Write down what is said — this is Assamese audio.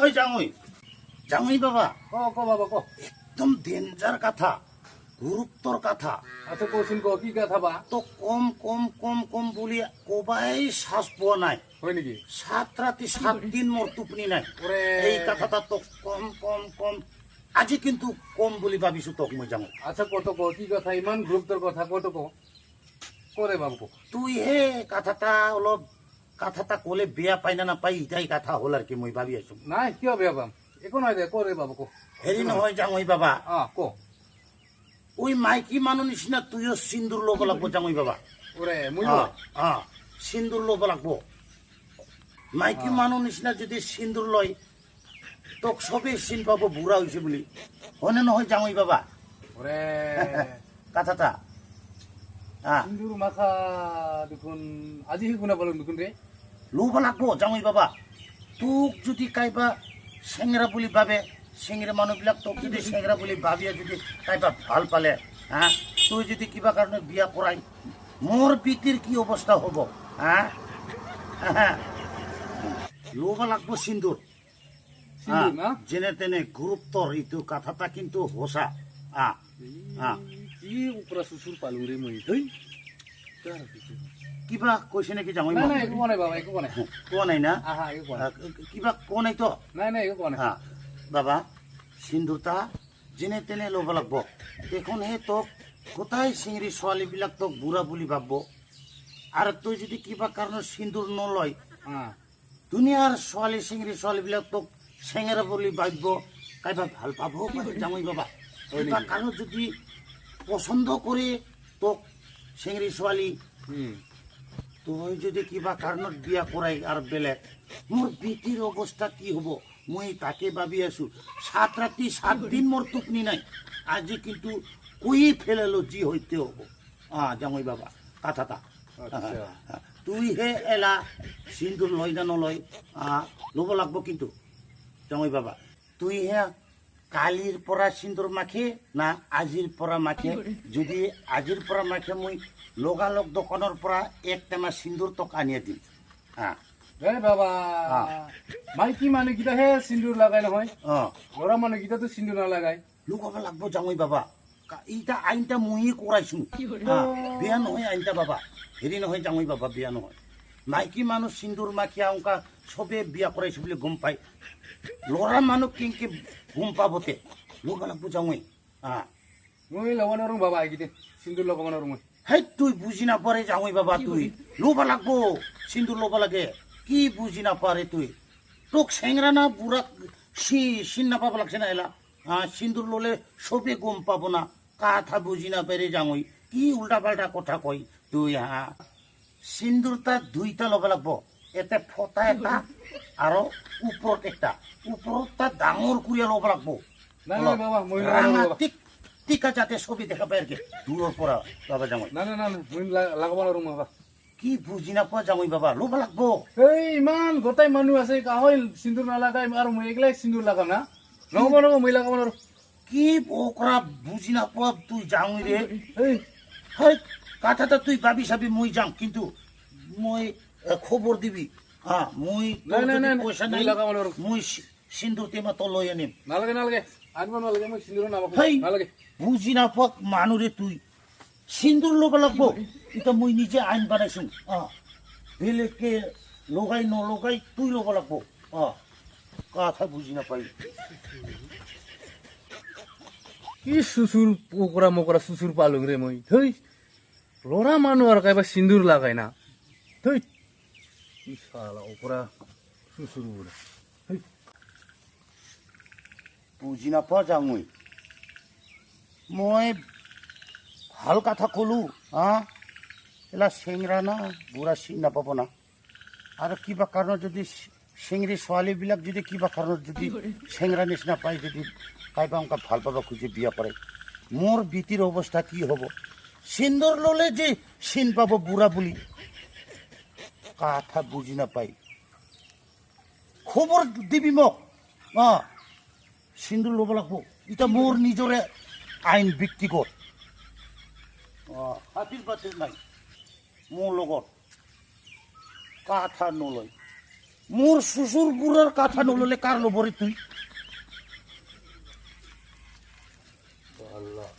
ওই জাঙুই জাঙুই বাবা ক বাবা ক একদম ডেঞ্জার কথা গুরুত্বর কথা আচ্ছা কৌশল ক কি কথা বা তো কম কম কম কম বলি কবাই শ্বাস পোৱা নাই হয় নেকি 7 রাতি 7 দিন মোর টুপনি নাই ওরে এই কথাটা তো কম কম কম আজি কিন্তু কম বলি ভাবিছো তোক মই যাওঁ আচ্ছা কত ক কি কথা ইমান গুরুত্বর কথা কত ক করে বাবু ক তুই হে কথাটা অলপ কথাটা কলে বেয়া পাই না নাপাই ইটাই কথা হল আর কি মই ভাবি আছো নাই কিয় বেয়া পাম একো নাই দে করে বাবু ক হেৰি নহয় যাওঁ বাবা ক ওই মাইকী মানুহ নিচিনা তুইও সিন্দুর ল'ব লাগব যাওঁ বাবা ওরে মুই সিন্দুর ল'ব লাগব মাইকী মানুহ নিচিনা যদি সিন্দুর লয় তোক সবেই চিন পাব বুঢ়া হৈছে বুলি হয়নে নহয় যাওঁ বাবা ওরে কথাটা সিন্দুর মাখা দেখুন আজি হি শুনা পালো দেখুন রে ল'ব লাগব যাওঁ বাবা তোক যদি কাইবা চেংৰা বুলি ভাবে চেংৰা মানুহবিলাক তোক যদি চেংৰা বুলি ভাবিয়া যদি কাইবা ভাল পালে তুই যদি কিবা কাৰণে বিয়া কৰাই মোৰ পিতিৰ কি অৱস্থা হ'ব ল'ব লাগব সিন্দুৰ সিন্দুৰ না যেনে তেনে গুৰুত্বৰ এইটো কথাটা কিন্তু সঁচা কি উপৰা সুসুৰ পালু ৰে মই হই কিবা কৈছে নেকি যাওঁ নাই নাই একো কোৱা নাই বাবা একো কোৱা নাই কোৱা নাই না আহা একো কোৱা নাই কিবা কোৱা নাই তো নাই নাই একো কোৱা নাই বাবা সিন্দুৰটা যেনে তেনে ল'ব লাগব দেখোন হে তোক গোটাই চিঙৰি ছোৱালীবিলাক তোক বুঢ়া বুলি ভাবব আৰু তই যদি কিবা কাৰণত সিন্দুৰ নলয় দুনিয়াৰ ছোৱালী চিঙৰি ছোৱালীবিলাক তোক চেঙেৰা বুলি ভাবিব কাইবা ভাল পাব যাওঁ বাবা কিবা কাৰণত যদি পচন্দ কৰি তোক চিঙৰি ছোৱালী তই যদি কিবা কাৰণত বিয়া কৰাই আৰু বেলেগ মোৰ বেটিৰ অৱস্থা কি হ'ব মই তাকে ভাবি আছো 7 ৰাতি 7 দিন মোৰ টুপনি নাই আজি কিন্তু কই ফেলালো যি হইতে হ'ব জামাই বাবা কথাটা তুই হে এলা সিন্দুর লয় না নলয় ল'ব লাগব কিন্তু জামাই বাবা তুই হে কালির পৰা সিন্দুৰ মাখে না আজিৰ পৰা মাখে যদি আজিৰ পৰা মাখে মই লগালগ দোকানৰ পৰা এক টেমা সিন্দুর তোক আনিয়ে দিম এ বাবা মাইকী মানুহ কিটা হে সিন্দুর লাগাই নহয় ল'ৰা মানুহ কিটা তো সিন্দুৰ নালাগাই লগাব লাগব জামাই বাবা এইটা আইনটা মই কৰাইছো বিয়া নহয় আইনটা বাবা হেৰি নহয় জামাই বাবা বিয়া নহয় মাইকী মানুহ সিন্দুৰ মাখিয়া অংকা সবে বিয়া কৰাইছো বুলি গম পাই ল'ৰা মানুহ কেংকে গম পাবতে ল'ব লাগব জামাই মই ল'ব নোৱাৰো বাবা এইকেইদিন সিন্দুৰ লগাব নোৱাৰো মই হে তুই বুজি নাপাৰে জামাই বাবা তুই ল'ব লাগব সিন্দুৰ ল'ব লাগে কি বুজি নাপাৰে তুই তোক চেংৰা না বুঢ়া চিন নাপাব লাগছে না এলা সিন্দুৰ ল'লে সবে গম পাব না কথা বুজি নাপাৰে জামাই কি উল্টা পাল্টা কথা কয় তুই সিন্দুৰটা দুইটা ল'ব লাগব এতে ফটা এটা আৰু ওপৰত একটা ওপৰতটা ডাঙৰ কৰিয়া ল'ব লাগব নাই নাই বাবা মই নোৱাৰো টিকা যাতে ছবি দেখা পায় আৰ কি দূৰৰ পৰা বাবা জামাই নাই নাই নাই মই লাগাব নোৱাৰো বাবা কি বুজি নাপোৱা জামাই বাবা ল'ব লাগব এই ইমান গোটাই মানুহ আছে কাহৈ সিন্দুর নালাগাই আৰু মই একলাই সিন্দুৰ লাগাম না নহ'ব নহ'ব মই লাগাব নোৱাৰো কি বকৰা বুজি নাপোৱা তুই জামাই রে এই হয় কথাটা তুই ভাবি চাবি মই যাম কিন্তু মই খবৰ দিবি মই নাই নাই নাই পইচা মই নাই লাগাব নোৱাৰো মই সিন্দুৰ টেমা তো লৈ আনিম নালাগে নালাগে আনিব নালাগে মই সিন্দুৰ নামাকো হেই নালাগে বুজি নাপোৱা মানুহ ৰে তুই সিন্দুৰ ল'ব লাগব এটা মই নিজে আইন বনাইছো বেলেগকে লগাই নলগাই তুই ল'ব লাগব কথা বুজি নাপাই কি সুসুর পোকরা মোকরা সুসুর পালুং রে মই থৈ ল'ৰা মানুহ আৰু কাইবা সিন্দুৰ লাগাই না থৈ কি শালা ওপৰা সুসুৰ বুড়া বুজি নাপোৱা যাওঁ মই ভাল কথা ক'লো এলা চেংৰা না বুঢ়া চিন নাপাব না আৰু কিবা কাৰণত যদি চেংৰি ছোৱালীবিলাক যদি কিবা কাৰণত যদি চেংৰা নিচিনা পাই যদি কাইবা অংকা ভাল পাব খুজি বিয়া কৰে মোৰ বিটিৰ অৱস্থা কি হ'ব সিন্দুৰ ল'লে যে চিন পাব বুঢ়া বুলি কথা বুজি নাপাই খবৰ দিবি মোক সিন্দুৰ ল'ব লাগব এটা মোৰ নিজৰে আইন ব্যক্তিগত হাতীৰ বাতিৰ নাই মোৰ লগত কথা নলয় মোৰ শ্বশুৰ বুড়াৰ কথা নললে কাৰ লবৰে তুই আল্লাহ